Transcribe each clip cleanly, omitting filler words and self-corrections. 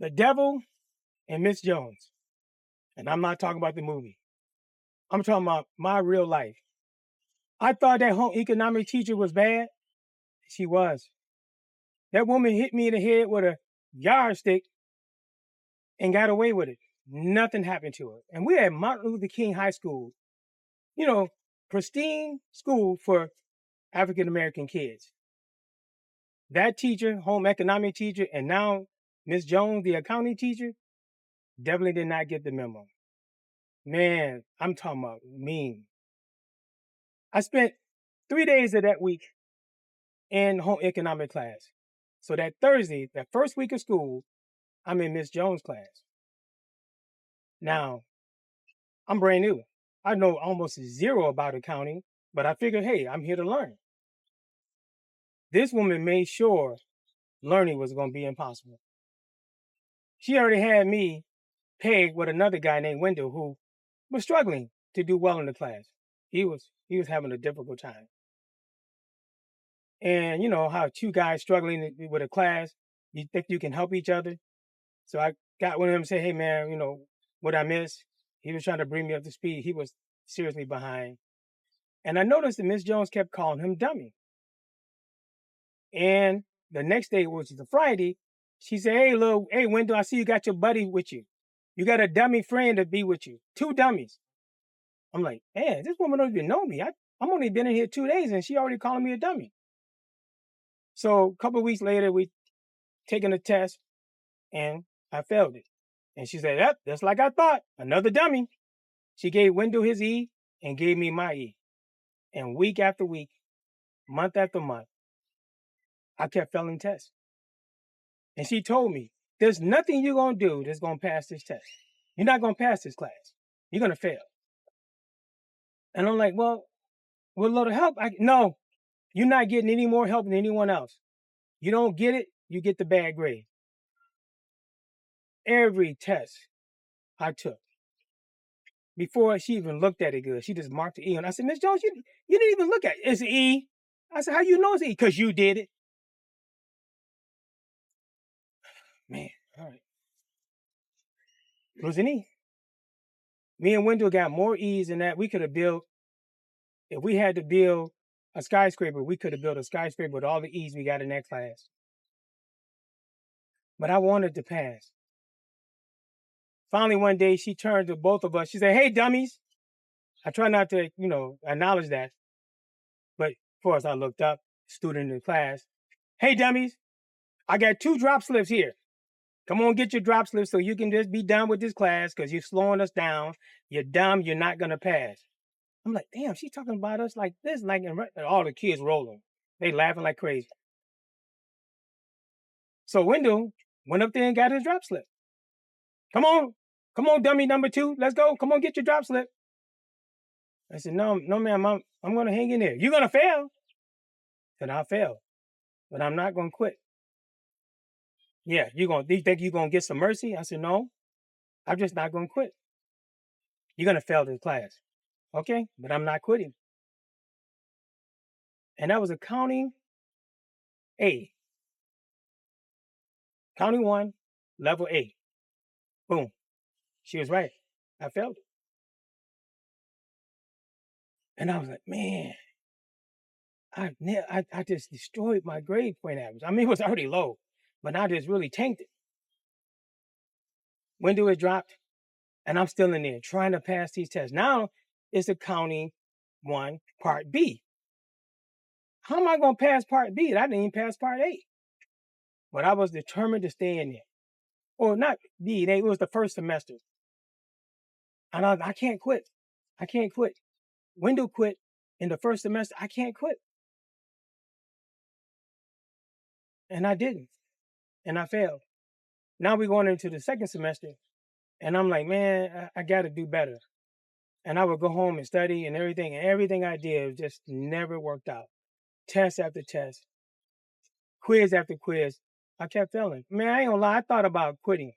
The Devil and Miss Jones. And I'm not talking about the movie. I'm talking about my real life. I thought that home economic teacher was bad. She was. That woman hit me in the head with a yardstick and got away with it. Nothing happened to her. And we're at Martin Luther King High School, you know, pristine school for African American kids. That teacher, home economic teacher, and now Miss Jones, the accounting teacher, definitely did not get the memo. Man, I'm talking about mean. I spent 3 days of that week in home economic class. So that Thursday, that first week of school, I'm in Miss Jones' class. Now, I'm brand new. I know almost zero about accounting, but I figured, hey, I'm here to learn. This woman made sure learning was going to be impossible. She already had me pegged with another guy named Wendell who was struggling to do well in the class. He was having a difficult time. And you know how two guys struggling with a class, you think you can help each other. So I got one of them and said, hey man, you know, what I missed? He was trying to bring me up to speed. He was seriously behind. And I noticed that Miss Jones kept calling him dummy. And the next day, which is a Friday, she said, hey, Wendell, I see you got your buddy with you. You got a dummy friend to be with you. 2 dummies. I'm like, man, this woman don't even know me. I'm only been in here 2 days and she already calling me a dummy. So a couple of weeks later, we taking a test and I failed it. And she said, yep, just like I thought, another dummy. She gave Wendell his E and gave me my E. And week after week, month after month, I kept failing tests. And she told me, there's nothing you're going to do that's going to pass this test. You're not going to pass this class. You're going to fail. And I'm like, well, with a little help, no, you're not getting any more help than anyone else. You don't get it, you get the bad grade. Every test I took, before she even looked at it good, she just marked the E. And I said, Miss Jones, you didn't even look at it. It's an E. I said, how you know it's an E? Because you did it. Man, all right. It was an E. Me and Wendell got more E's than that. We could have built, if we had to build a skyscraper, we could have built a skyscraper with all the E's we got in that class. But I wanted to pass. Finally, one day, she turned to both of us. She said, hey, dummies. I try not to, acknowledge that. But of course, I looked up, student in the class. Hey, dummies, I got 2 drop slips here. Come on, get your drop slips so you can just be done with this class because you're slowing us down. You're dumb. You're not going to pass. I'm like, damn, she's talking about us like this. Like, all the kids rolling. They laughing like crazy. So Wendell went up there and got his drop slip. Come on, dummy number 2. Let's go. Come on, get your drop slip. I said, no, ma'am, I'm going to hang in there. You're going to fail. I said, I'll fail, but I'm not going to quit. Yeah, do you think you're going to get some mercy? I said, no, I'm just not going to quit. You're going to fail this class. Okay, but I'm not quitting. And that was accounting A. Counting 1, level A. Boom. She was right. I failed it. And I was like, man, I just destroyed my grade point average. I mean, it was already low, but I just really tanked it. Window it dropped, and I'm still in there trying to pass these tests. Now it's accounting 1, part B. How am I going to pass part B? I didn't even pass part A. But I was determined to stay in there. Or not B, it was the first semester. And I can't quit. I can't quit. Wendell quit in the first semester. I can't quit. And I didn't. And I failed. Now we're going into the second semester. And I'm like, man, I got to do better. And I would go home and study and everything. And everything I did just never worked out. Test after test. Quiz after quiz. I kept failing. Man, I ain't gonna lie. I thought about quitting.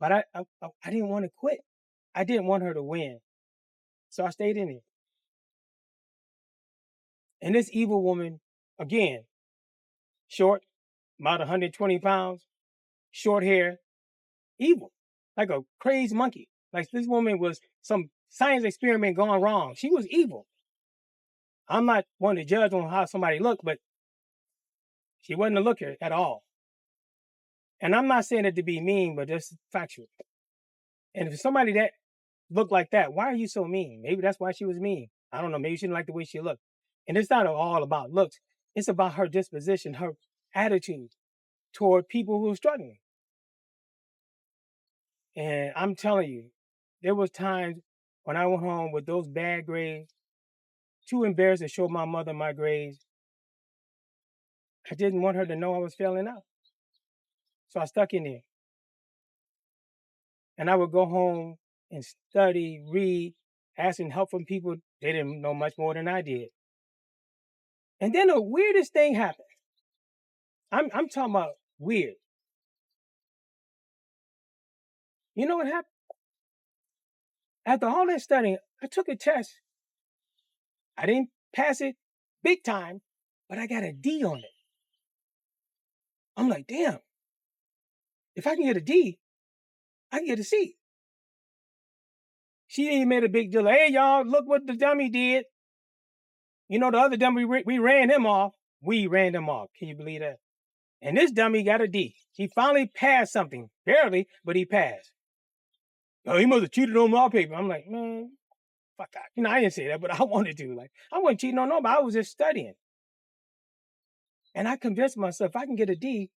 But I didn't want to quit. I didn't want her to win. So I stayed in it. And this evil woman, again, short, about 120 pounds, short hair, evil, like a crazed monkey. Like this woman was some science experiment gone wrong. She was evil. I'm not one to judge on how somebody looked, but she wasn't a looker at all. And I'm not saying it to be mean, but just factual. And if somebody that looked like that, why are you so mean? Maybe that's why she was mean. I don't know. Maybe she didn't like the way she looked. And it's not all about looks. It's about her disposition, her attitude toward people who are struggling. And I'm telling you, there was times when I went home with those bad grades, too embarrassed to show my mother my grades. I didn't want her to know I was failing out. So I stuck in there. And I would go home and study, read, asking help from people. They didn't know much more than I did. And then the weirdest thing happened. I'm talking about weird. You know what happened? After all that studying, I took a test. I didn't pass it big time, but I got a D on it. I'm like, damn, if I can get a D, I can get a C. She ain't made a big deal. Hey, y'all, look what the dummy did. You know, the other dummy, we ran him off. We ran him off. Can you believe that? And this dummy got a D. He finally passed something. Barely, but he passed. Oh, he must have cheated on my paper. I'm like, man, fuck that. You know, I didn't say that, but I wanted to. Like, I wasn't cheating on nobody. I was just studying. And I convinced myself, if I can get a D,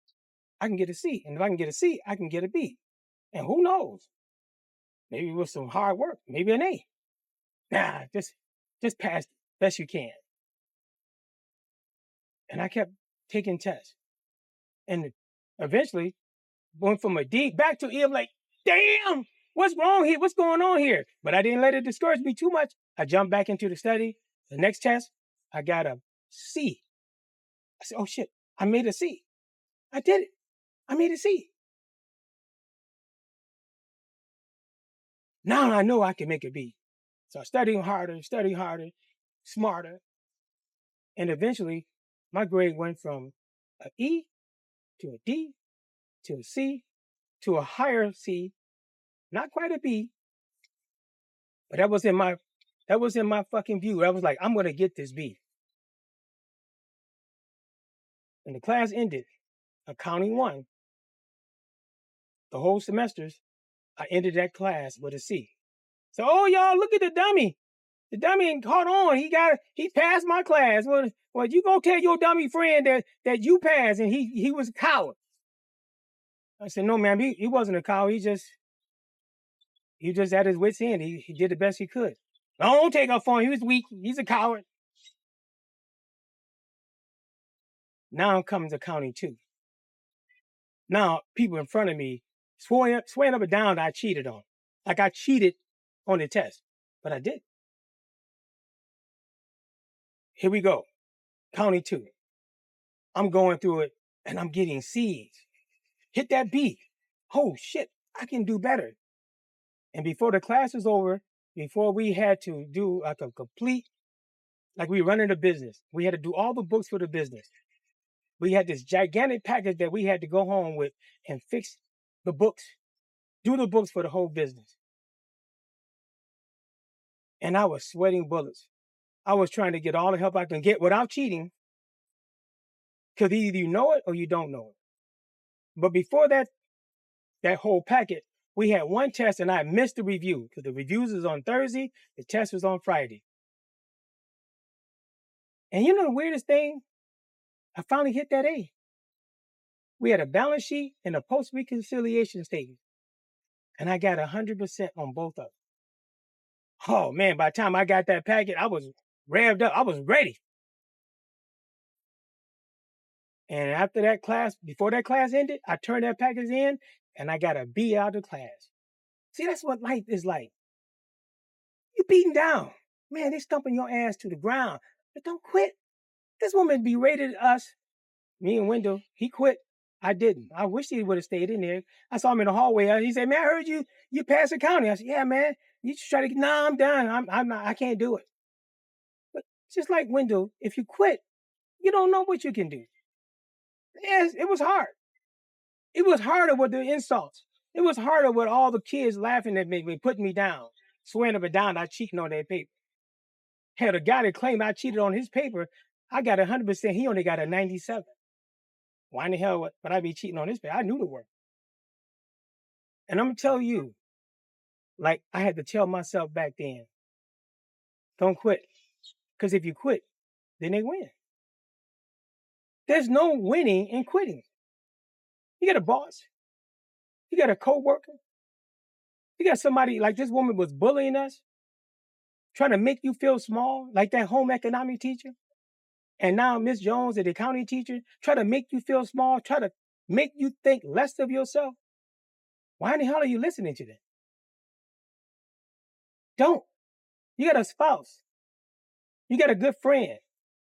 I can get a C. And if I can get a C, I can get a B. And who knows? Maybe with some hard work, maybe an A. Nah, just pass best you can. And I kept taking tests. And eventually went from a D back to E. I'm like, damn, what's wrong here? What's going on here? But I didn't let it discourage me too much. I jumped back into the study. The next test, I got a C. I said, oh shit, I made a C. I did it. I made a C. Now I know I can make a B. So I studied harder, smarter. And eventually my grade went from an E to a D to a C to a higher C, not quite a B, but that was in my fucking view. I was like, I'm gonna get this B. And the class ended, accounting 1. The whole semesters, I ended that class with a C. So, oh y'all, look at the dummy. The dummy ain't caught on. He passed my class. Well, you go tell your dummy friend that you passed and he was a coward. I said, no, man, he wasn't a coward. He just at his wit's end. He did the best he could. Don't take up for him. He was weak. He's a coward. Now comes accounting 2. Now people in front of me swearing up and down that I cheated on. Like I cheated on the test. But I did. Here we go. Counting 2. I'm going through it and I'm getting C's. Hit that B. Oh shit, I can do better. And before the class was over, before we had to do like a complete, like we running a business, we had to do all the books for the business. We had this gigantic package that we had to go home with and fix the books, do the books for the whole business. And I was sweating bullets. I was trying to get all the help I can get without cheating, because either you know it or you don't know it. But before that whole packet, we had one test and I missed the review because the reviews was on Thursday, the test was on Friday. And you know the weirdest thing? I finally hit that A. We had a balance sheet and a post-reconciliation statement. And I got 100% on both of them. Oh man, by the time I got that packet, I was revved up. I was ready. And after that class, before that class ended, I turned that package in and I got a B out of class. See, that's what life is like. You're beaten down. Man, they stumping your ass to the ground. But don't quit. This woman berated us, me and Wendell. He quit. I didn't. I wish he would have stayed in there. I saw him in the hallway. He said, man, I heard you passed accounting. I said, yeah, man. You just try to, nah, I'm done. I'm not, I can't do it. But just like Wendell, if you quit, you don't know what you can do. Yes, it was hard. It was harder with the insults. It was harder with all the kids laughing at me, putting me down, swearing up and down I cheating on their paper. Hell, the guy that claimed I cheated on his paper, I got 100%. He only got a 97. Why in the hell would I be cheating on his paper? I knew the work. And I'm going to tell you, like I had to tell myself back then, don't quit. Because if you quit, then they win. There's no winning in quitting. You got a boss. You got a coworker. You got somebody like this woman was bullying us, trying to make you feel small, like that home economic teacher. And now Miss Jones, the accounting teacher, try to make you feel small, try to make you think less of yourself. Why in the hell are you listening to them? Don't. You got a spouse. You got a good friend.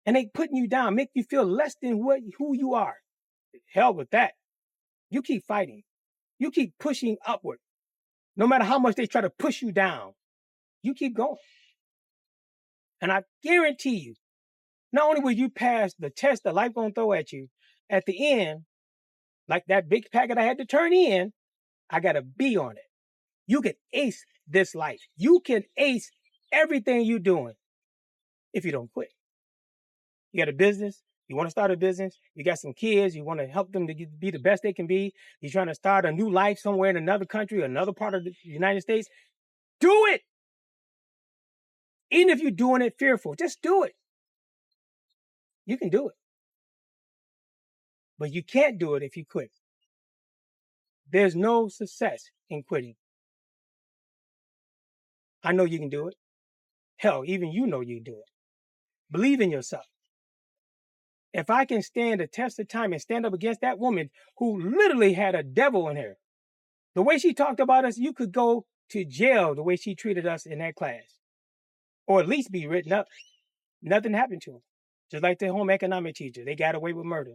And they putting you down, make you feel less than who you are. Hell with that. You keep fighting. You keep pushing upward. No matter how much they try to push you down, you keep going. And I guarantee you, not only will you pass the test that life gonna throw at you, at the end, like that big packet I had to turn in, I got a B on it. You can ace this life. You can ace everything you're doing if you don't quit. You got a business. You want to start a business. You got some kids. You want to help them to be the best they can be. You're trying to start a new life somewhere in another country, another part of the United States. Do it. Even if you're doing it fearful, just do it. You can do it. But you can't do it if you quit. There's no success in quitting. I know you can do it. Hell, even you know you can do it. Believe in yourself. If I can stand the test of time and stand up against that woman who literally had a devil in her, the way she talked about us, you could go to jail the way she treated us in that class. Or at least be written up. Nothing happened to them. Just like the home economic teacher. They got away with murder.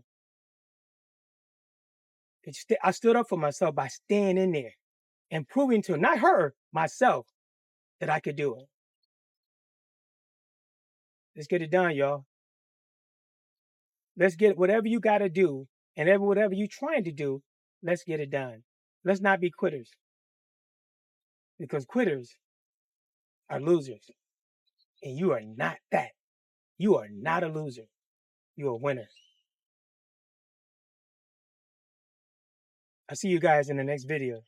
I stood up for myself by staying in there and proving to not her, myself, that I could do it. Let's get it done, y'all. Let's get whatever you got to do and whatever you're trying to do, let's get it done. Let's not be quitters. Because quitters are losers. And you are not that. You are not a loser. You're a winner. I'll see you guys in the next video.